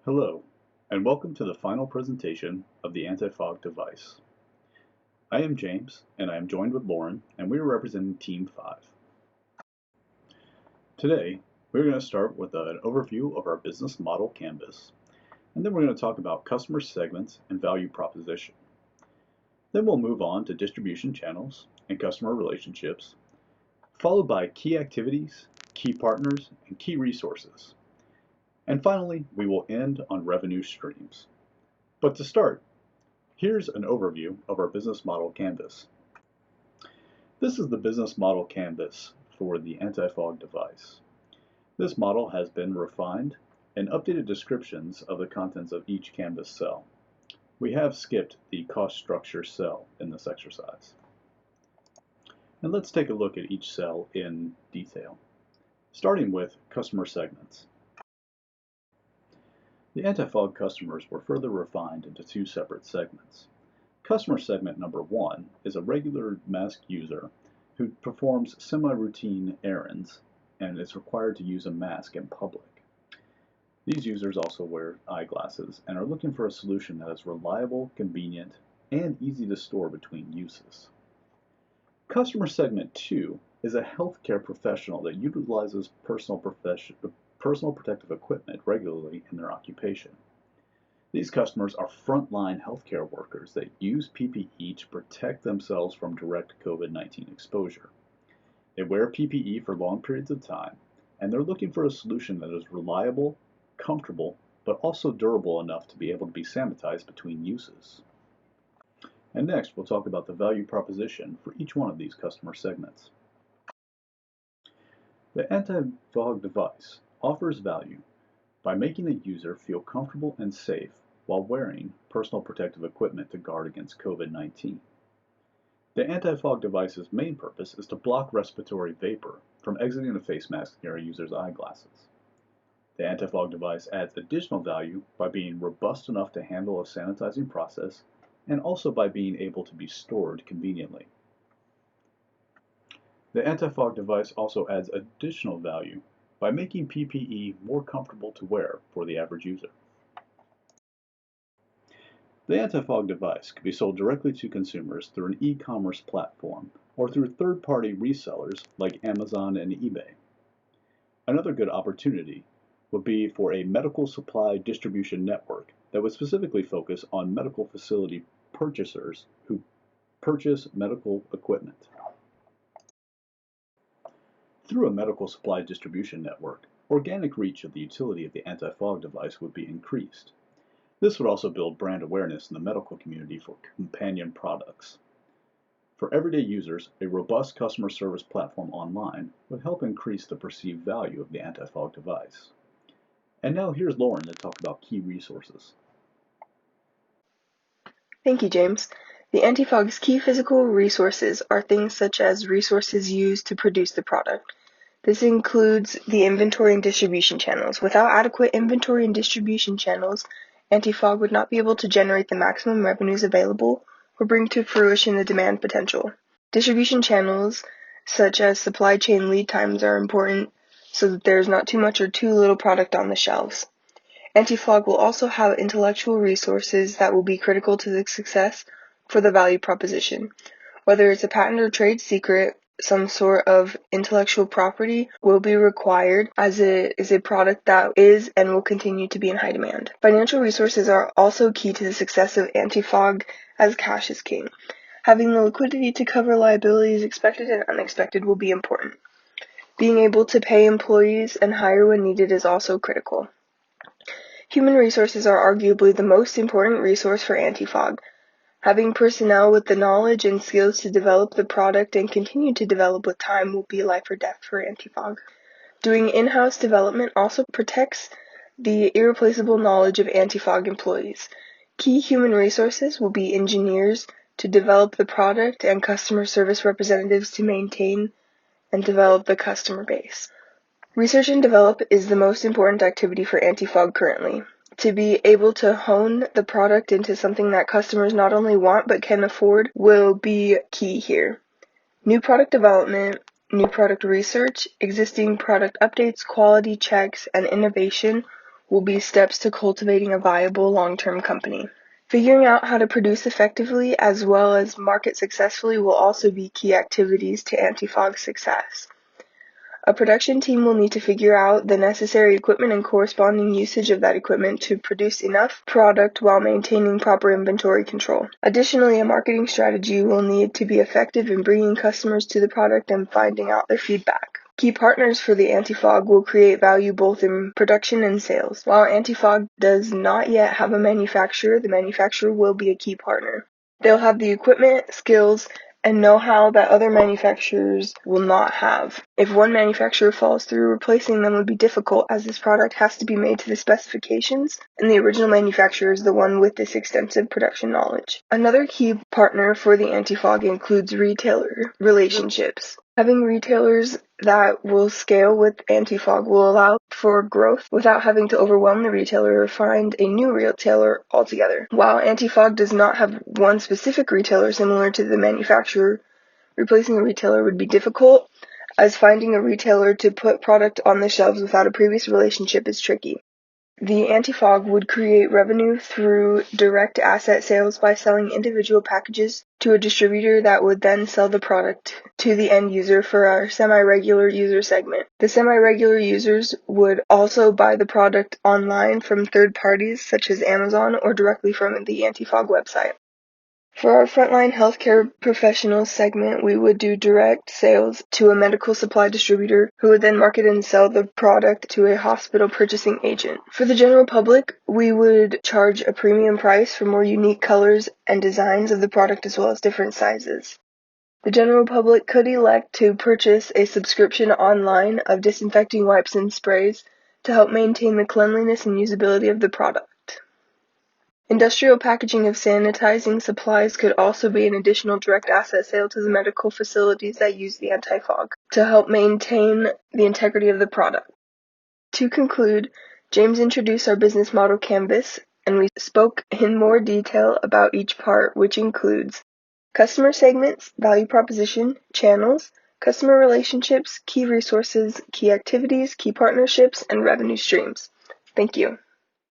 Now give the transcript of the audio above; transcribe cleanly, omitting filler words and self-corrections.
Hello, and welcome to the final presentation of the anti-fog device. I am James, and I am joined with Lauren, and we are representing Team 5. Today, we're going to start with an overview of our business model canvas, and then we're going to talk about customer segments and value proposition. Then we'll move on to distribution channels and customer relationships, followed by key activities, key partners, and key resources. And finally, we will end on revenue streams. But to start, here's an overview of our business model canvas. This is the business model canvas for the anti-fog device. This model has been refined and updated descriptions of the contents of each canvas cell. We have skipped the cost structure cell in this exercise. And let's take a look at each cell in detail, starting with customer segments. The anti-fog customers were further refined into two separate segments. Customer segment number 1 is a regular mask user who performs semi-routine errands and is required to use a mask in public. These users also wear eyeglasses and are looking for a solution that is reliable, convenient, and easy to store between uses. Customer segment 2 is a healthcare professional that utilizes personal protective equipment regularly in their occupation. These customers are frontline healthcare workers that use PPE to protect themselves from direct COVID-19 exposure. They wear PPE for long periods of time, and they're looking for a solution that is reliable, comfortable, but also durable enough to be able to be sanitized between uses. And next, we'll talk about the value proposition for each one of these customer segments. The anti-fog device offers value by making the user feel comfortable and safe while wearing personal protective equipment to guard against COVID-19. The anti-fog device's main purpose is to block respiratory vapor from exiting the face mask near a user's eyeglasses. The anti-fog device adds additional value by being robust enough to handle a sanitizing process and also by being able to be stored conveniently. The anti-fog device also adds additional value by making PPE more comfortable to wear for the average user. The anti-fog device can be sold directly to consumers through an e-commerce platform or through third-party resellers like Amazon and eBay. Another good opportunity would be for a medical supply distribution network that would specifically focus on medical facility purchasers who purchase medical equipment. Through a medical supply distribution network, organic reach of the utility of the anti-fog device would be increased. This would also build brand awareness in the medical community for companion products. For everyday users, a robust customer service platform online would help increase the perceived value of the anti-fog device. And now here's Lauren to talk about key resources. Thank you, James. The anti-fog's key physical resources are things such as resources used to produce the product. This includes the inventory and distribution channels. Without adequate inventory and distribution channels, anti-fog would not be able to generate the maximum revenues available or bring to fruition the demand potential. Distribution channels, such as supply chain lead times, are important so that there is not too much or too little product on the shelves. Anti-fog will also have intellectual resources that will be critical to the success for the value proposition. Whether it's a patent or trade secret, some sort of intellectual property will be required as it is a product that is and will continue to be in high demand. Financial resources are also key to the success of anti-fog, as cash is king. Having the liquidity to cover liabilities expected and unexpected will be important. Being able to pay employees and hire when needed is also critical. Human resources are arguably the most important resource for anti-fog. Having personnel with the knowledge and skills to develop the product and continue to develop with time will be life or death for anti-fog. Doing in-house development also protects the irreplaceable knowledge of anti-fog employees. Key human resources will be engineers to develop the product and customer service representatives to maintain and develop the customer base. Research and develop is the most important activity for anti-fog currently. To be able to hone the product into something that customers not only want but can afford will be key here. New product development, new product research, existing product updates, quality checks, and innovation will be steps to cultivating a viable long-term company. Figuring out how to produce effectively as well as market successfully will also be key activities to Antifog's success. A production team will need to figure out the necessary equipment and corresponding usage of that equipment to produce enough product while maintaining proper inventory control. Additionally, a marketing strategy will need to be effective in bringing customers to the product and finding out their feedback. Key partners for the Antifog will create value both in production and sales. While Antifog does not yet have a manufacturer, the manufacturer will be a key partner. They'll have the equipment, skills, and know-how that other manufacturers will not have. If one manufacturer falls through, replacing them would be difficult as this product has to be made to the specifications, and the original manufacturer is the one with this extensive production knowledge. Another key partner for the Antifog includes retailer relationships. Having retailers that will scale with Antifog will allow for growth without having to overwhelm the retailer or find a new retailer altogether. While Antifog does not have one specific retailer similar to the manufacturer, replacing a retailer would be difficult, as finding a retailer to put product on the shelves without a previous relationship is tricky. The Antifog would create revenue through direct asset sales by selling individual packages to a distributor that would then sell the product to the end user for our semi-regular user segment. The semi-regular users would also buy the product online from third parties such as Amazon or directly from the Antifog website. For our frontline healthcare professionals segment, we would do direct sales to a medical supply distributor who would then market and sell the product to a hospital purchasing agent. For the general public, we would charge a premium price for more unique colors and designs of the product as well as different sizes. The general public could elect to purchase a subscription online of disinfecting wipes and sprays to help maintain the cleanliness and usability of the product. Industrial packaging of sanitizing supplies could also be an additional direct asset sale to the medical facilities that use the Antifog to help maintain the integrity of the product. To conclude, James introduced our business model canvas, and we spoke in more detail about each part, which includes customer segments, value proposition, channels, customer relationships, key resources, key activities, key partnerships, and revenue streams. Thank you.